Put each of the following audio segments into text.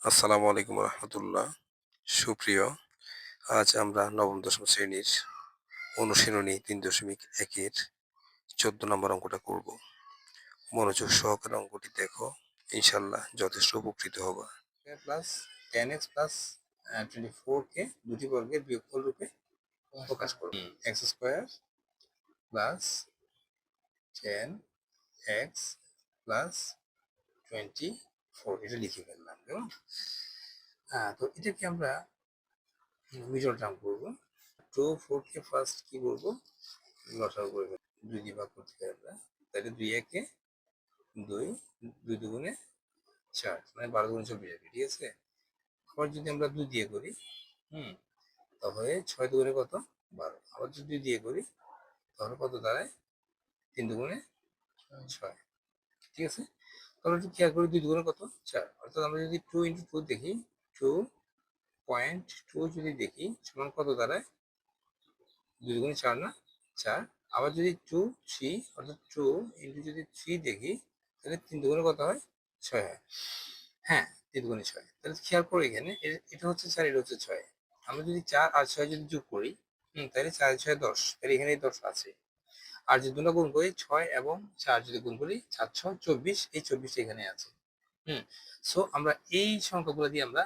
আসসালামু আলাইকুম রহমতুল্লাহ। সুপ্রিয়, আজ আমরা নবম দশম শ্রেণীর অনুশীলনী ৩.১-এর ১৪ নম্বর অঙ্কটা করব। মনোযোগ সহকারে অঙ্কটি দেখো, ইনশাল্লাহ যথেষ্ট উপকৃত হবা। প্লাস 10x প্লাস 24 কে দুটি বর্গের বিয়োগফল রূপে প্রকাশ করব। X square plus 10x plus 24 এটা লিখে ফেললাম, কেমন? তো এটাকে আমরা মিডল টার্ম করবো। 4 কে ফার্স্ট কি করবো, লসাগু করে ফেলবো। 2 দিয়ে ভাগ করতে পারি আমরা, তাহলে 2 একে 2, 2 দুগুণে 4, মানে 12 দুগুণে 24 হবে, ঠিক আছে। আবার যদি আমরা 2 দিয়ে করি, তাহলে 6 দুগুণে কত, 12। আবার যদি 2 দিয়ে করি তাহলে কত দাঁড়ায়, 3 দুগুণে 6, ঠিক আছে। তাহলে একটু খেয়াল করি, 2 দুগুণে কত, 4। অর্থাৎ আমরা যদি 2 ইন্টু 2 দেখি, 2.2 যদি দেখি সমান কত দাঁড়ায়, 2 দুগুণে 4 না, 4। আবার যদি 2 3 অর্থাৎ 2 ইন্টু যদি 3 দেখি, তাহলে 3 দুগুণে কত হয়, 6 হয়। হ্যাঁ, 3 দুগুণে 6। তাহলে খেয়াল করো, এখানে এটা হচ্ছে 4, এটা হচ্ছে 6। আমরা যদি 4 আর 6 যদি যোগ করি, তাহলে 4 6 10, তাহলে এখানে 10 আছে। আর যদি দুটো গুণ করি, 6 এবং 4 যদি গুণ করি, 4 6 24, এই 24 এখানে আছে। সো আমরা এই সংখ্যাগুলো দিয়ে আমরা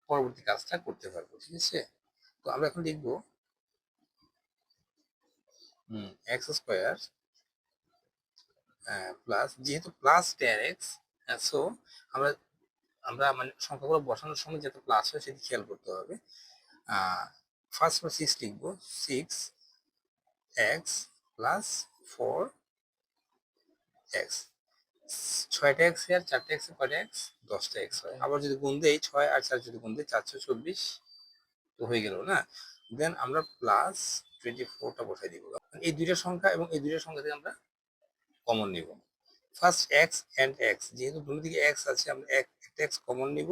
পরবর্তী কাজটা করতে পারবো, ঠিক আছে। তো আমরা এখন লিখবো এক্স স্কোয়ার প্লাস, যেহেতু প্লাস 10x, সো আমরা আমরা মানে সংখ্যাগুলো বসানোর সময় যাতে প্লাস হয় সেটি খেয়াল করতে হবে। ফার্স্ট আমরা 6 লিখবো, 6x প্লাস 4x। 6টা এক্স আর 4টা এক্স কয়টা এক্স, 10টা এক্স হয়। আবার যদি গুণ দেই, 6 আর 4 যদি গুণ দেই, 424 তো হয়ে গেল না। দেন আমরা প্লাস 24টা বসাই দিব। এই দুইটা সংখ্যা এবং এই দুইটা সংখ্যা থেকে আমরা কমন নিব। ফার্স্ট এক্স এন্ড এক্স, যেহেতু দুটো দিকে এক্স আছে, আমরা একটা এক্স কমন নিব,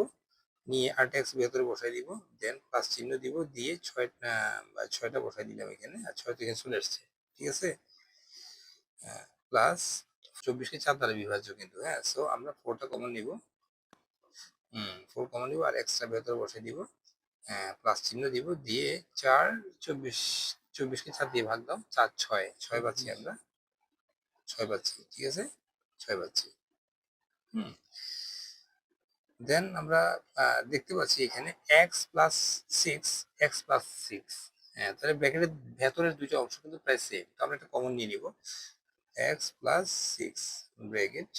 নিয়ে আরেকটা এক্স ভেতরে বসাই দিব। দেন প্লাস চিহ্ন দিব, দিয়ে 6টা বসাই দিলাম এখানে, আর 6 থেকে চলে আসছে, ঠিক আছে। প্লাস 24কে 4 দ্বারা বিভাজ্য কিন্তু, হ্যাঁ। সো আমরা 4টা কমন নিব, 4 কমন নিব, আর এক্সট্রা ভেতরে বসাই দিব, প্লাস চিহ্ন দিব, দিয়ে 4 24, 24কে 4 দিয়ে ভাগ দাও, 4 6, 6 পাচ্ছি আমরা, 6 পাচ্ছি, ঠিক আছে, 6 পাচ্ছি। দেন আমরা দেখতে পাচ্ছি এখানে এক্স প্লাস 6, এক্স প্লাস 6, হ্যাঁ। তাহলে ব্র্যাকেটের ভেতরের দুইটা অংশ কিন্তু প্রায় সেম, তো আমরা একটা কমন নিয়ে নিব, এক্স প্লাস 6 ব্র্যাকেট,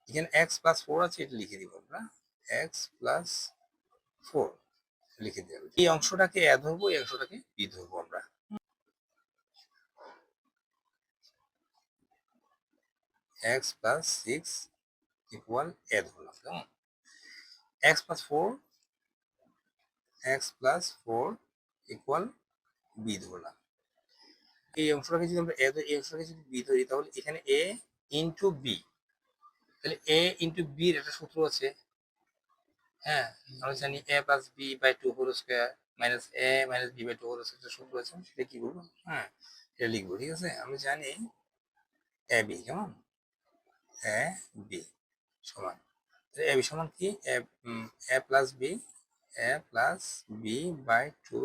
এখানে এক্স প্লাস 4 আছে, এটা লিখে দিব আমরা, এক্স প্লাস 4 লিখে দেব। এই অংশটাকে এ ধরবো, এই অংশটাকে বি ধরবো আমরা। এক্স প্লাস 6 ইকুয়াল এ ধরলাম, কেমন। X plus 4, X plus 4 equal B ধরলাম। এই অংশটাকে যদি আমরা এ ধরি, এই অংশটাকে যদি বি ধরি, তাহলে এখানে এ ইন্টু বি, তাহলে এ ইন্টু বির একটা সূত্র আছে, হ্যাঁ। আমরা জানি A plus B by 2 whole square minus A minus B by 2 whole square সূত্র আছে, সেটা কি করবো, হ্যাঁ, এটা লিখবো, ঠিক আছে। আমরা জানি এ বি, কেমন, এ বি সমান, এ বি সমান কি, A plus B, A plus B by 2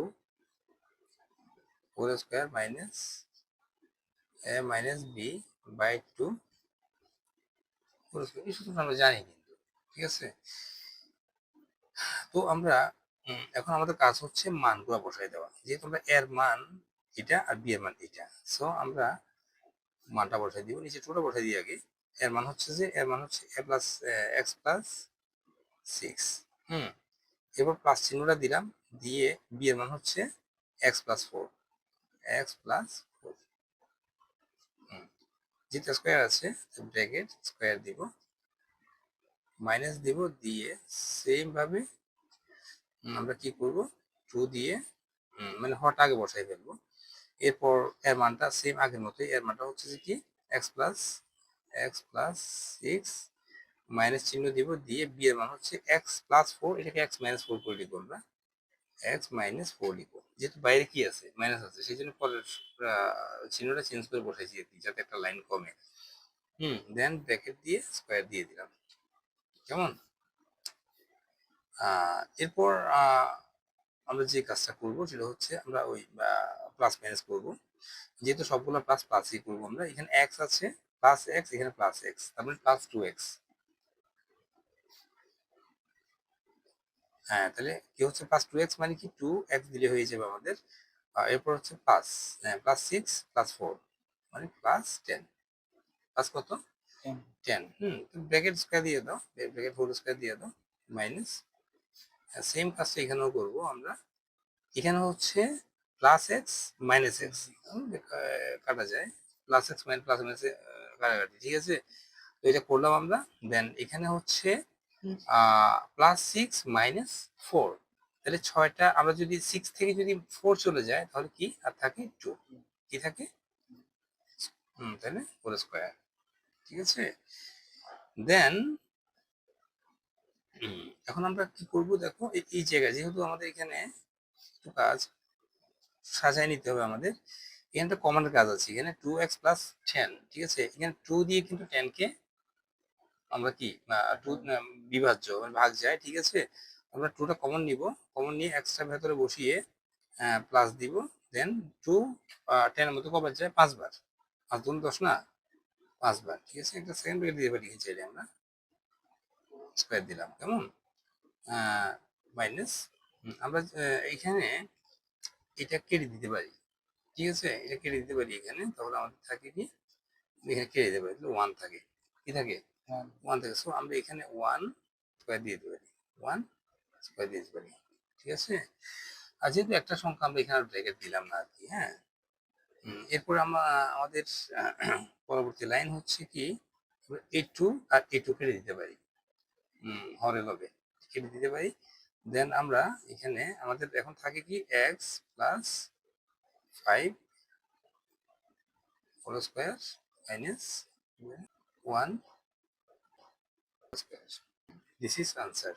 whole square minus A minus B by 2 whole square. এই সূত্রটা আমরা জানি কিন্তু, ঠিক আছে। তো আমরা এখন আমাদের কাজ হচ্ছে মানগুলো বসাই দেওয়া, যেহেতু আমরা এর মান এটা আর বি এর মান এটা, সো আমরা মানটা বসাই দিব, নিচে ছোট বসাই দিই আগে। এর মান হচ্ছে এ প্লাস এক্স প্লাস 6, এবার প্লাস চিহ্নটা দিলাম, দিয়ে বি এর মান হচ্ছে এক্স প্লাস 4, এক্স প্লাস 4, যেটা স্কোয়ার আছে ব্র্যাকেট স্কোয়ার দিব, মাইনাস দিব, দিয়ে সেম ভাবে আমরা কি করব, 2 দিয়ে মানে হট আগে বসাই ফেলবো। এরপর এর মানটা সেম আগের মতোই, এর মানটা হচ্ছে যে কি, এক্স প্লাস 6 মাইনাস চিহ্ন দিব, দিয়ে বি এর মান হচ্ছে এক্স প্লাস 4, এটাকে এক্স মাইনাস 4 করে লিখবো আমরা, এক্স মাইনাস 4 লিখবো। যেহেতু বাইরে কি আছে, মাইনাস আছে, সেই জন্য পরের চিহ্নটা চেঞ্জ করে বসাইছি আর কি, যাতে একটা লাইন কমে। দেন ব্র্যাকেট দিয়ে স্কোয়ার দিয়ে দিলাম, কেমন। এরপর আমরা যে কাজটা করব সেটা হচ্ছে আমরা ওই প্লাস মাইনাস করব। যেহেতু সবগুলো প্লাস প্লাসই করবো আমরা, এখানে এক্স আছে প্লাস এক্স, এখানে প্লাস এক্স, তারপরে প্লাস 2x। হ্যাঁ, তাহলে কি হচ্ছে প্লাস 2x মানে কি 2x দিলে হয়ে যাবে আমাদের। এরপর হচ্ছে প্লাস প্লাস 6 প্লাস 4 মানে প্লাস 10। প্লাস কত? 10। ব্র্যাকেট স্কয়ার দিয়ে দাও, ব্র্যাকেট হোল স্কয়ার দিয়ে দাও, মাইনাস। সেম কাজটা এখানেও করবো আমরা। এখানে হচ্ছে প্লাস এক্স মাইনাস এক্স কাটা যায়, plus x minus plus minus কাটাকাটি, ঠিক আছে। তো এটা করলাম আমরা। দেন এখানে হচ্ছে প্লাস 6 মাইনাস 4, তাহলে 6টা আমরা যদি 6 থেকে যদি 4 চলে যায় তাহলে কি আর থাকে 2, কি থাকে তাহলে হোল স্কয়ার, ঠিক আছে। দেন এখন আমরা কি করব দেখো, এই জায়গায় যেহেতু আমাদের এখানে একটু কাজ সাজায় নিতে হবে আমাদের, এখানে একটা কমন কাজ আছে, এখানে 2x প্লাস 10, ঠিক আছে। এখানে 2 দিয়ে কিন্তু 10 কে আমরা কি 2 বিভাজ্য মানে ভাগ যায়, ঠিক আছে। আমরা 2টা কমন নিব, কমন নিয়ে এক্সট্রা ভেতরে বসিয়ে প্লাস দিব। দেন 2 10 এর মধ্যে কবার যায় 5 বার, 5 দুগুণ 10 না, 5 বার, ঠিক আছে। একটা সেকেন্ড ব্র্যাকেট দিয়ে পারি চাইলে আমরা স্কয়ার দিলাম, কেমন মাইনাস। আমরা এখানে এটা কেটে দিতে পারি, ঠিক আছে, এটা কেটে দিতে পারি এখানে, তাহলে আমাদের থাকে কি এখানে কেটে দিতে পারি, 1 থাকে, কি থাকে 1 থাকে। সো আমরা এখানে 1 স্কয়ার দিয়ে দিতে পারি, 1 স্কয়ার দিয়ে দিতে পারি, ঠিক আছে। আর যেহেতু একটা সংখ্যা আমরা এখানে ব্র্যাকেট দিলাম না আর কি, হ্যাঁ। এরপর আমরা আমাদের পরবর্তী লাইন হচ্ছে কি a2 আর a2 কেটে দিতে পারি, হরের লবে কেটে দিতে পারি। দেন আমরা এখানে আমাদের এখন থাকে কি x plus 5 whole square minus 1 square, this is answer.